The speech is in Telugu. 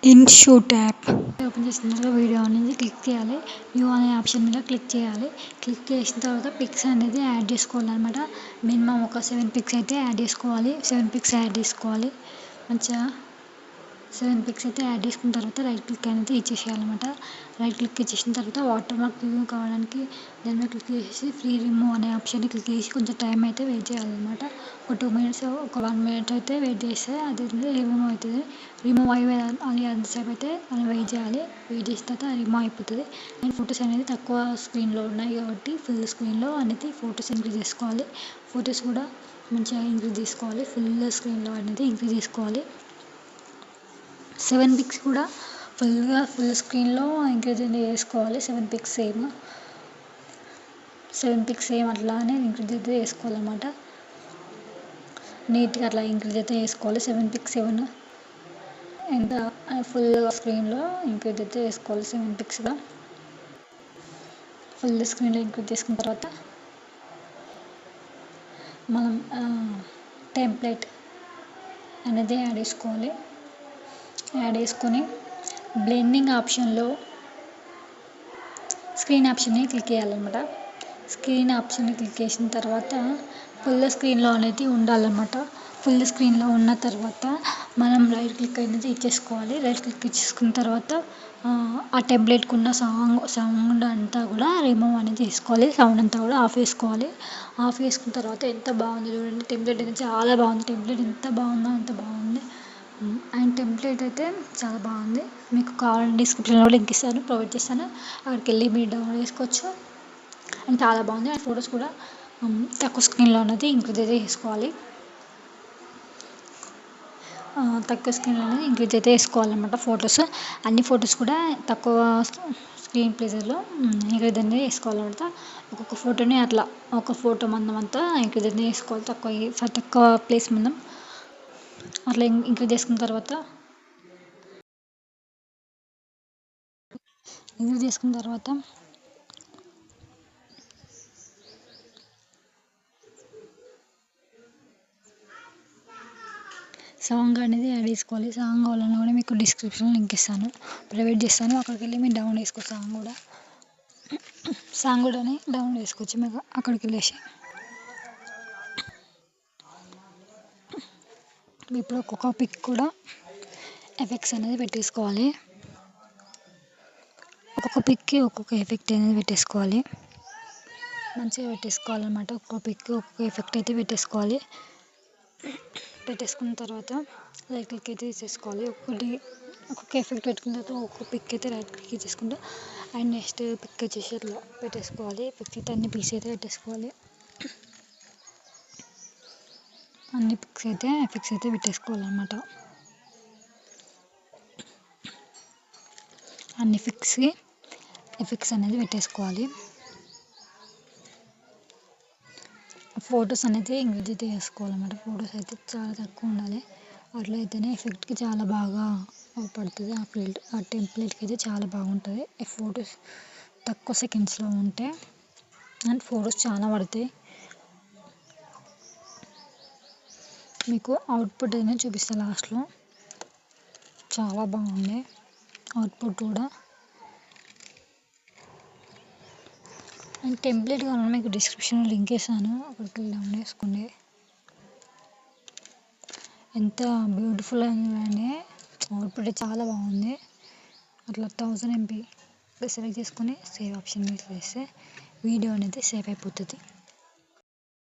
ఇన్షూట్ యాప్ ఓపెన్ చేసిన తర్వాత వీడియో అనేది క్లిక్ చేయాలి. న్యూ అనే ఆప్షన్ మీద క్లిక్ చేయాలి. క్లిక్ చేసిన తర్వాత పిక్స్ అనేది యాడ్ చేసుకోవాలన్నమాట. మినిమం ఒక 7 పిక్స్ అయితే యాడ్ చేసుకోవాలి. 7 పిక్స్ యాడ్ చేసుకోవాలి. మంచిగా 7 పిక్స్ అయితే యాడ్ చేసుకున్న తర్వాత రైట్ క్లిక్ అనేది ఇచ్చేసేయాలన్నమాట. రైట్ క్లిక్ ఇచ్చేసిన తర్వాత వాటర్ మార్క్ రిమూవ్ కావడానికి దాని మీద క్లిక్ చేసి ఫ్రీ రిమూవ్ అనే ఆప్షన్ని క్లిక్ చేసి కొంచెం టైం అయితే వెయిట్ చేయాలన్నమాట. ఒక 2 మినిట్స్ ఒక 1 మినిట్ అయితే వెయిట్ చేస్తే అది రిమూవ్ అవుతుంది. రిమూవ్ అయ్యి అంతసేపు అయితే మనం వెయిట్ చేయాలి. వెయిట్ చేసిన తర్వాత రిమూవ్ అయిపోతుంది. అండ్ ఫొటోస్ అనేది తక్కువ స్క్రీన్లో ఉన్నాయి కాబట్టి ఫుల్ స్క్రీన్లో అనేది ఫొటోస్ ఇంక్రీజ్ చేసుకోవాలి. ఫొటోస్ కూడా మంచిగా ఇంక్రీజ్ చేసుకోవాలి. ఫుల్ స్క్రీన్లో అనేది ఇంక్రీజ్ చేసుకోవాలి. 7 పిక్స్ కూడా ఫుల్ స్క్రీన్లో ఇంక్రీజ్ అనేది చేసుకోవాలి. 7 పిక్స్ సేమ్ అట్లానే ఇంక్రీజ్ అయితే చేసుకోవాలన్నమాట. నీట్గా అట్లా ఇంక్రీజ్ అయితే చేసుకోవాలి. 7 పిక్స్ 7 ఎంత ఫుల్ స్క్రీన్లో ఇంక్రీజ్ అయితే చేసుకోవాలి. 7 పిక్స్గా ఫుల్ స్క్రీన్లో ఇంక్రీజ్ చేసుకున్న తర్వాత మనం టెంప్లెట్ అనేది యాడ్ చేసుకోవాలి. యాడ్ చేసుకొని బ్లెండింగ్ ఆప్షన్లో స్క్రీన్ ఆప్షన్ని క్లిక్ చేయాలన్నమాట. స్క్రీన్ ఆప్షన్ని క్లిక్ చేసిన తర్వాత ఫుల్ స్క్రీన్లో అనేది ఉండాలన్నమాట. ఫుల్ స్క్రీన్లో ఉన్న తర్వాత మనం రైట్ క్లిక్ అనేది ఇచ్చేసుకోవాలి. రైట్ క్లిక్ ఇచ్చేసుకున్న తర్వాత ఆ టెంప్లెట్కి ఉన్న సౌండ్ అంతా కూడా రిమూవ్ అనేది చేసుకోవాలి. సౌండ్ అంతా కూడా ఆఫ్ చేసుకోవాలి. ఆఫ్ చేసుకున్న తర్వాత ఎంత బాగుంది చూడండి. టెంప్లెట్ అయితే చాలా బాగుంది. టెంప్లెట్ ఎంత బాగుందో అంత బాగుంది. అండ్ టెంప్లెట్ అయితే చాలా బాగుంది. మీకు కావాలంటే డిస్క్రిప్షన్లో లింక్ ఇస్తాను, ప్రొవైడ్ చేస్తాను. అక్కడికి వెళ్ళి మీరు డౌన్లోడ్ చేసుకోవచ్చు. అండ్ చాలా బాగుంది. అండ్ ఫొటోస్ కూడా తక్కువ స్క్రీన్లో అనేది ఇంక్రీజ్ అయితే చేసుకోవాలి. తక్కువ స్క్రీన్లో అనేది ఇంక్రీజ్ అయితే వేసుకోవాలన్నమాట. అన్ని ఫొటోస్ కూడా తక్కువ స్క్రీన్ ప్లేజర్లో ఇంక్రీజ్ అనేది వేసుకోవాలన్నమాట. ఒక్కొక్క ఫోటోని అట్లా ఒక ఫోటో మందం అంతా ఇంక్రీజ్ అనేది వేసుకోవాలి. తక్కువ ప్లేస్ మందం అట్లా ఇంక్రీజ్ చేసుకున్న తర్వాత సాంగ్ అనేది యాడ్ చేసుకోవాలి. సాంగ్ కావాలన్నా కూడా మీకు డిస్క్రిప్షన్లో లింక్ ఇస్తాను, ప్రొవైడ్ చేస్తాను. అక్కడికి వెళ్ళి మీరు డౌన్లోడ్ చేసుకోవచ్చు. సాంగ్ కూడా డౌన్లోడ్ చేసుకోవచ్చు మీకు అక్కడికి వెళ్ళేసి. ఇప్పుడు ఒక్కొక్క పిక్ కూడా ఎఫెక్ట్స్ అనేది పెట్టేసుకోవాలి. ఒక్కొక్క పిక్కి ఒక్కొక్క ఎఫెక్ట్ అనేది పెట్టేసుకోవాలి. మంచిగా పెట్టేసుకోవాలన్నమాట. ఒక్కొక్క పిక్కి ఒక్కొక్క ఎఫెక్ట్ అయితే పెట్టేసుకోవాలి. పెట్టేసుకున్న తర్వాత రైట్ క్లిక్ అయితే తీసేసుకోవాలి. ఒక్కొక్క ఎఫెక్ట్ పెట్టుకున్న తర్వాత ఒక్కొక్క పిక్ అయితే రైట్ క్లిక్ ఇచ్చేసుకుంటూ అండ్ నెక్స్ట్ పిక్ వచ్చేసి అట్లా పెట్టేసుకోవాలి. పిక్ అయితే అన్ని పిక్స్ అయితే పెట్టేసుకోవాలి. అన్ని పిక్స్ అయితే ఎఫెక్ట్స్ అయితే పెట్టేసుకోవాలన్నమాట. అన్ని పిక్స్కి ఎఫెక్ట్స్ అనేది పెట్టేసుకోవాలి. ఫొటోస్ అనేది ఇంక్రీజ్ అయితే చేసుకోవాలన్నమాట. ఫొటోస్ అయితే చాలా తక్కువ ఉండాలి. అట్లా అయితేనే ఎఫెక్ట్కి చాలా బాగా పడుతుంది. ఆ టెంప్లెట్కి అయితే చాలా బాగుంటుంది. ఈ ఫొటోస్ తక్కువ సెకండ్స్లో ఉంటే అండ్ ఫొటోస్ చాలా పడతాయి. మీకు అవుట్పుట్ అనేది చూపిస్తాను లాస్ట్లో. చాలా బాగుంది అవుట్పుట్ కూడా. అండ్ టెంప్లెట్ కావాలన్నా మీకు డిస్క్రిప్షన్లో లింక్ ఇస్తాను, అక్కడికి వెళ్ళి డౌన్లోడ్ చేసుకోండి. ఎంత బ్యూటిఫుల్ అయిందంటే అవుట్పుట్ చాలా బాగుంది. అట్లా 1000 MB సెలెక్ట్ చేసుకొని సేవ్ ఆప్షన్ మీద చేస్తే వీడియో అనేది సేవ్ అయిపోతుంది.